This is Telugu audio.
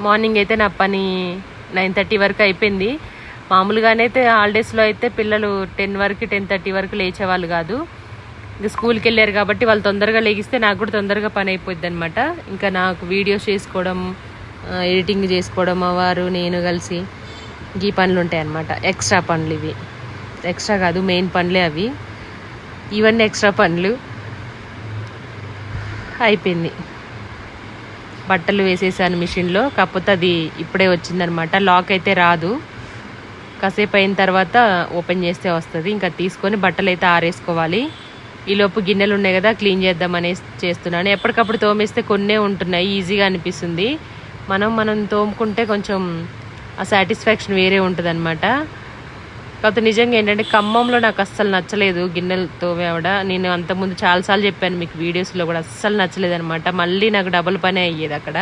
మార్నింగ్ అయితే నా పని 9:30 వరకు అయిపోయింది. మామూలుగానే అయితే హాలిడేస్లో అయితే పిల్లలు 10 వరకు 10:30 వరకు లేచేవాళ్ళు కాదు. ఇంకా స్కూల్కి వెళ్ళారు కాబట్టి వాళ్ళు తొందరగా లేగిస్తే నాకు కూడా తొందరగా పని అయిపోద్ది అనమాట. ఇంకా నాకు వీడియోస్ చేసుకోవడం, ఎడిటింగ్ చేసుకోవడం, వారు నేను కలిసి ఈ పనులు ఉంటాయి అన్నమాట. ఎక్స్ట్రా పనులు ఇవి, ఎక్స్ట్రా కాదు మెయిన్ పనులే అవి. ఇవన్నీ ఎక్స్ట్రా పనులు. అయిపోయింది, బట్టలు వేసేసాను మిషన్లో. కాకపోతే అది ఇప్పుడే వచ్చిందనమాట. లాక్ అయితే రాదు, కాసేపు అయిన తర్వాత ఓపెన్ చేస్తే వస్తుంది. ఇంకా తీసుకొని బట్టలు అయితే ఆరేసుకోవాలి. ఈలోపు గిన్నెలు ఉన్నాయి కదా, క్లీన్ చేద్దామనేసి చేస్తున్నాను. ఎప్పటికప్పుడు తోమేస్తే కొన్నే ఉంటున్నాయి, ఈజీగా అనిపిస్తుంది. మనం తోముకుంటే కొంచెం ఆ సాటిస్ఫాక్షన్ వేరే ఉంటుంది అనమాట. కాకపోతే నిజంగా ఏంటంటే ఖమ్మంలో నాకు అస్సలు నచ్చలేదు గిన్నెలు తోమేవడ. నేను అంతకుముందు చాలాసార్లు చెప్పాను మీకు వీడియోస్లో కూడా, అస్సలు నచ్చలేదు అనమాట. మళ్ళీ నాకు డబుల్ పనే అయ్యేది అక్కడ.